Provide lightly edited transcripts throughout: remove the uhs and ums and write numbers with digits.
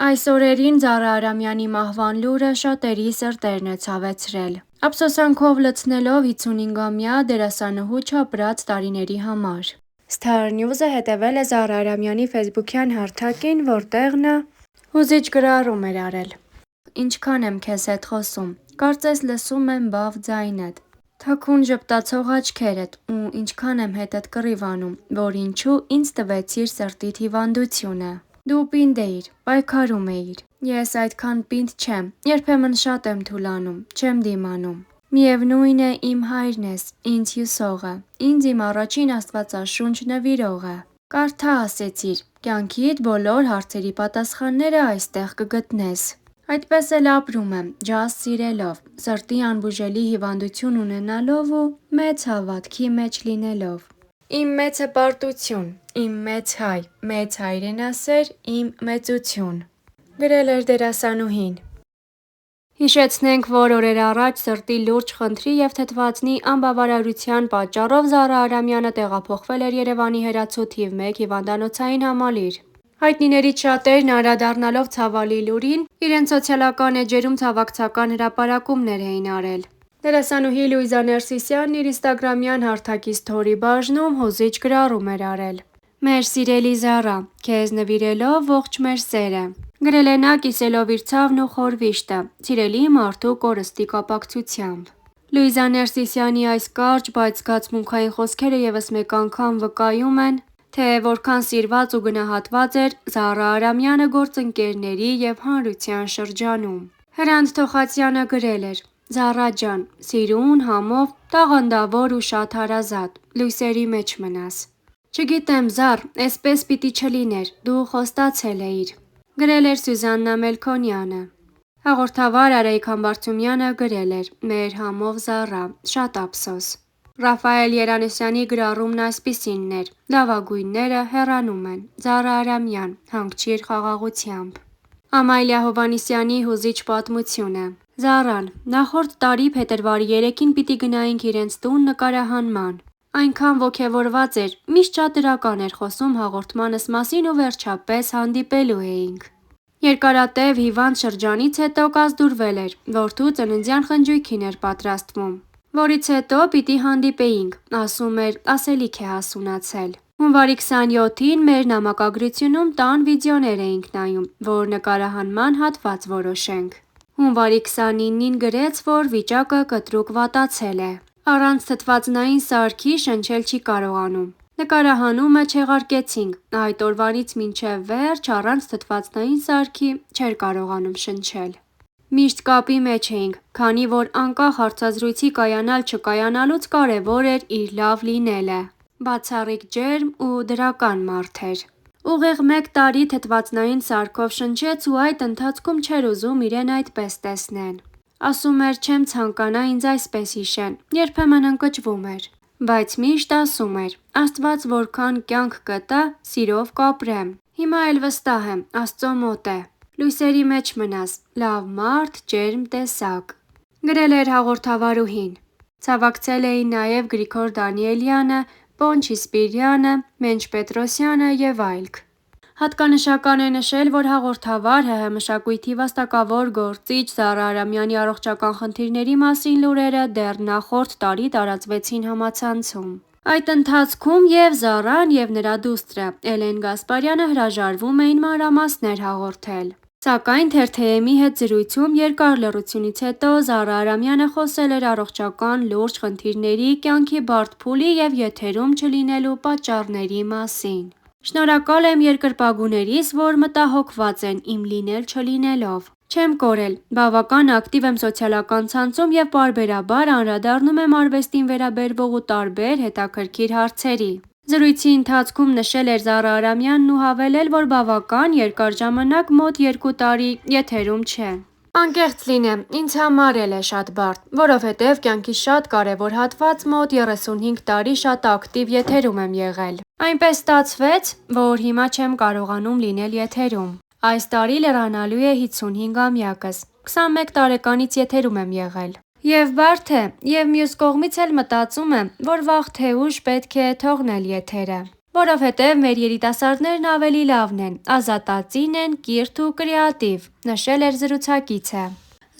Այս օրերին Զարա Արամյանի մահվան լուրը շատերի սրտերն է ցավեցրել։ Ափսոսանքով լցնելով 55-ամյա դերասանուհու չապրած տարիների համար։ Star News-ը հետևել է Զարա Արամյանի ֆեյսբուքյան հարթակին, որտեղ նա հուզիչ գրառում էր արել. «Ինչքան եմ քեզ հետ խոսում, կարծես լսում եմ բավ ձայնդ, թաքուն ժպտացող աչքերդ ու ինչքան եմ հետդ կռիվ անում, որ ինչու ինձ տվեցիր սրտիդ հիվանդությունը։ Դու պինդ էիր, պայքարում էիր։ Ես այդքան պինդ չեմ, երբեմն շատ եմ թուլանում, չեմ դիմանում։ Միևնույն է իմ հայրն ես, ինձ հյուսողը, ինձ իմ առաջին աստվածաշունչ նվիրողը։ Կարդա ասեցիր, կյանքիդ բոլոր հարցերի պատասխանները այստեղ կգտնես։ Այդպես էլ ապրում եմ, ջազ սիրելով, սրտի անբուժելի հիվանդություն ունենալով ու մեծ հավատքի մեջ լինելով։ Իմ մեծը պարտություն, իմ մեծ հայ, մեծ հայրենասեր, իմ մեծություն», գրել էր դերասանուհին։ Հիշեցնենք, որ օրեր առաջ սրտի լուրջ խնդրի և թթվածնի անբավարարության պատճառով Զարա Արամյանը տեղափոխվել էր Երևանի Հերացու թիվ 1 հիվանդանոցային համալիր։ Հայտնիներից շատերն անդրադառնալով ցավալի լուրին, իրենց սոցիալական էջերում ցավակցական հրապարակումներ էին արել։ Դերասանուհի Լուիզա Ներսիսյանն իր ինստագրամյան հարթակի սթորի բաժնում հուզիչ գրառում էր արել. «Մեր սիրելի Զարա, քեզ նվիրելով ողջ մեր սերը», գրել է նա կիսելով իր ցավն ու խորհրդը սիրելի մարդու կորստի կապակցությամբ։ Լուիզա Ներսիսյանի այս կարճ, բայց զգացմունքային խոսքերը ևս մեկ անգամ վկայում են, թե որքան սիրված ու գնահատված էր Զարա Արամյանը գործընկերների և հանրության շրջանում։ Հրանտ Թոխացյանը գրել էր. «Զառա ջան, սիրուն, համով, տաղանդավոր ու շատ հարազատ, լույսերի մեջ մնաս։ Չգիտեմ Զառ, էսպես պիտի չլիներ, դու խոստացել էիր», գրել էր Սյուզաննա Մելքոնյանը։ Հաղորդավար Արայիկ Համբարձումյանը գրել էր. «Մեր համով Զառա, շատ ափսոս»։ Ռաֆայել Երանեսյանի գրառումն այսպիսինն էր. «Լավագույնները հեռանում են, Զարա Արամյան, հանգչիր խաղաղությամբ»։ Ամալիա Հովհաննիսյանի հուզիչ պատմությունը։ Զառան. նախորդ տարի փետրվարի 3-ին պիտի գնայինք իրենց տուն նկարահանման։ Այնքան ոգևորված էր, միշտ շատ դրական էր խոսում հաղորդմանս մասին ու վերջապես հանդիպելու էինք։ Երկարատև հիվանդ շրջանից հետո կազդուրվել էր, որդու ծննդյան խնջույքին էր պատրաստվում, որից հետո պիտի հանդիպեինք, ասում էր ասելիք է հասունացել։ Հունվարի 27-ին մեր նամակագրությունում տան վիդեոներ էինք նայում, որ նկարահանման հատված որոշենք։ Հունվարի 29-ին գրեց, որ վիճակը կտրուկ վատացել է։ Առանց թթվածնային սարքի շնչել չի կարողանում։ Նկարահանումը չեղարկեցինք, այդ օրվանից մինչև վերջ առանց թթվածնային սարքի չէր կարողանում շնչել։ Միշտ կապի մեջ էինք, քանի որ անկախ հարցազրույցի կայանալ-չկայանալուց կարևոր էր իր լավ լինելը։ Բացառիկ ջերմ ու դրական մարդ էր։ Ուղիղ 1 տարի թթվածնային սարքով շնչեց ու այդ ընթացքում չէր ուզում իրեն այդպես տեսնեն։ Ասում էր չեմ ցանկանա ինձ այսպես հիշեն, երբեմն ընկճվում էր։ Բայց միշտ ասում էր Աստված որքան կյանք կտա, սիրով կապրեմ։ Հիմա էլ վստահ եմ Աստծո մոտ է։ Լույսերի մեջ մնաս, լավ մարդ, ջերմ տեսակ, գրել էր հաղորդավարուհին։ Ցավակցել էին նաև Գրիգոր Դանիելյանը, Պոնչ Իսպիրյանը, Մենչ Պետրոսյանը և այլք։ Հատկանշական է նշել, որ հաղորդավար ՀՀ մշակույթի վաստակավոր գործիչ Զարա Արամյանի առողջական խնդիրների մասին լուրերը դեռ նախորդ տարի տարածվեցին համացանցում։ Այդ ընթացքում և Զառան, և նրա դուստրը Էլեն Գասպարյանը հրաժարվում էին մանրամասներ հաղորդել։ Սակայն Թերթ-ՀՄ-ի հետ զրույցում երկար լռությունից հետո Զարա Արամյանը խոսել էր առողջական լուրջ խնդիրների, կյանքի բարդ փուլի և եթերում չլինելու պատճառների մասին։ Շնորհակալ եմ երկրպագուներիս, որ մտահոգված են իմ լինել-չլինելով։ Չեմ կորել, բավական ակտիվ եմ սոցիալական ցանցում և պարբերաբար անդրադառնում եմ արվեստին վերաբերվող ու տարբեր հետաքրքիր հարցերի։ Զրույցի ընթացքում նշել էր Զարա Արամյանն ու հավելել, որ բավական երկար ժամանակ, մոտ 2 տարի եթերում չէ։ Անկեղծ լինեմ, ինձ համար էլ է շատ բարդ, որովհետև կյանքիս շատ կարևոր հատված, մոտ 35 տարի շատ ակտիվ եթերում եմ եղել։ Այնպես ստացվեց, որ հիմա չեմ կարողանում լինել եթերում։ Այս տարի լրանալու է 55-ամյակս, 21 տարեկանից եթերում եմ եղել։ Եվ բարդ է, և մյուս կողմից էլ մտածում եմ, որ վաղ թե ուշ պետք է թողնել եթերը։ Որովհետև մեր երիտասարդներն ավելի լավն են, ազատածին են, կիրթ ու կրեատիվ, նշել էր զրուցակիցը։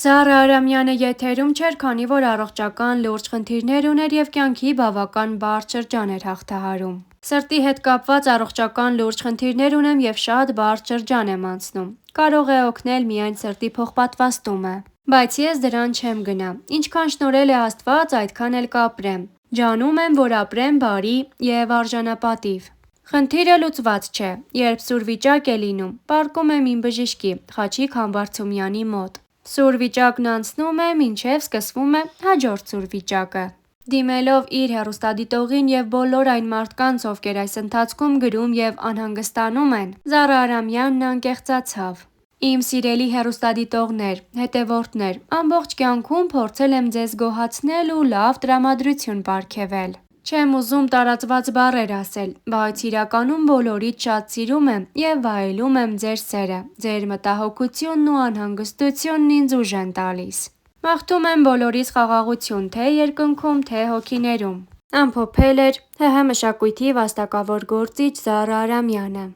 Զահրա Արամյանը եթերում չէր, քանի որ առողջական լուրջ խնդիրներ ուներ և կյանքի բավական բարդ շրջան էր հաղթահարում։ Սրտի հետ կապված առողջական լուրջ խնդիրներ ունեմ և շատ բարդ շրջան եմ անցնում։ Կարող է օգնել միայն սրտի փոխպատվաստումը, բայց ես դրան չեմ գնա։ Ինչքան շնորհել է Աստված, այդքան էլ կապրեմ։ Ջանում եմ, որ ապրեմ բարի և արժանապատիվ։ Խնդիրը լուծված չէ։ Երբ սուր վիճակ է լինում, պառկում եմ իմ բժշկի՝ Խաչիկ Համբարձումյանի մոտ։ Սուր վիճակն անցնում է, մինչև սկսվում է հաջորդ սուր վիճակը։ Դիմելով իր հեռուստադիտողին և բոլոր այն մարդկանց, ովքեր այս ընթացքում գրում և անհանգստանում են, Զահրա Արամյանն անկեղծացավ։ Իմ սիրելի հեռուստադիտողներ, հետևորդներ, ամբողջ կյանքում փորձել եմ ձեզ գոհացնել ու լավ տրամադրություն պարգևել։ Չեմ ուզում տարածված բառեր ասել, բայց իրականում բոլորիդ շատ սիրում եմ և վայելում եմ ձեր սերը, ձեր մտահոգությունն ու անհանգստությունն ինձ ուժ են տալիս։ Մաղթում եմ բոլորիս խաղաղություն թե երկնքում, թե հոգիներում։ Ամփոփել էր ՀՀ մշակույթի վաստակավոր գործիչ Զահրա Արամյանը։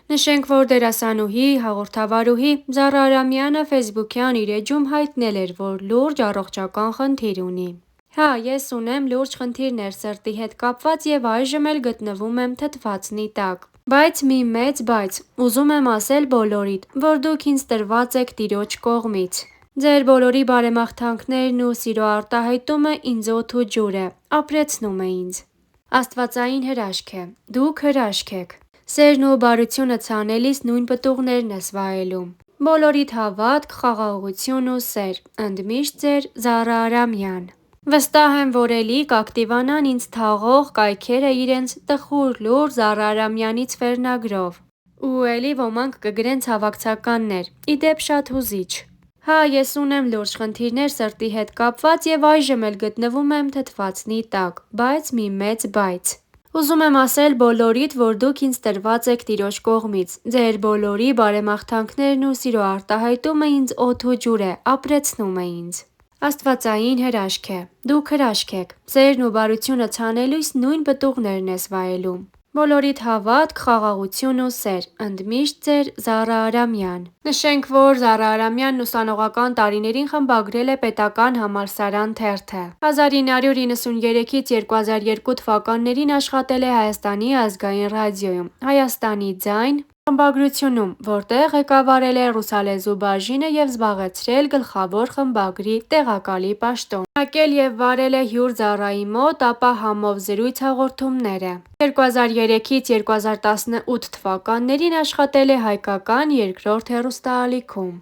Նշենք, որ դերասանուհի, հաղորդավարուհի Զահրա Արամյանը ֆեյսբուքյան իր էջում հայտնել էր, որ լուրջ առողջական խնդիր ունի։ Հա, ես ունեմ լուրջ խնդիրներ սրտի հետ կապված և այժմ էլ գտնվում եմ թթվածնի տակ։ Բայց մի մեծ բայց, ուզում եմ ասել բոլորիդ, որ դուք ինձ տրված եք Տիրոջ կողմից։ Ձեր բոլորի բարեմաղթանքներն ու սիրո արտահայտումը ինձ օդ ու ջուր է, ապրեցնում է ինձ։ Աստվածային հրաշք է, դուք հրաշք եք։ Սերն ու բարությունը ցանելիս նույն պտուղներն ես վայելում։ Բոլորիդ հավատք, խաղաղություն ու սեր։ Ընդմիշտ ձեր Զահրա Արամյան։ Վստահ եմ, որ էլի կակտիվանան ինձ թաղող կայքերը իրենց տխուր լուր Զահրա Արամյանից վերնագրով։ Ու էլի ոմանք կգրեն ցավակցականներ, ի դեպ շատ հուզիչ։ Հա, ես ունեմ լուրջ խնդիրներ սրտի հետ կապված և այժմ էլ գտնվում եմ թթվածնի տակ, բայց մի մեծ բայց։ Ուզում եմ ասել բոլորիդ, որ դուք ինձ տրված եք Տիրոջ կողմից։ Ձեր բոլորի բարեմաղթանքներն ու սիրո արտահայտումը ինձ օդ ու ջուր է, ապրեցնում է ինձ։ Աստվածային հրաշք է, դուք հրաշք եք։ Սերն ու բարությունը ցանելիս նույն պտուղներն ես վայելում։ Բոլորիդ հավատք, խաղաղություն ու սեր։ Ընդմիշտ ձեր Զահրա Արամյան։ Նշենք, որ Զահրա Արամյանն ուսանողական տարիներին խմբագրել է Պետական համալսարան թերթը։ 1993-ից 2002 թվականներին աշխատել է Հայաստանի ազգային ռադիոյում «Հայաստանի ձայն» խմբագրությունում, որտեղ ղեկավարել է ռուսալեզու բաժինը և զբաղեցրել գլխավոր խմբագրի տեղակալի պաշտոն։ Պնակել և վարել է հյուր Զահրայի մոտ, ապա համով զրույց հաղորդումները։ 2003-ից 2018 թվականներին աշխատել է Հայկական երկրորդ հեռուստաալիքում։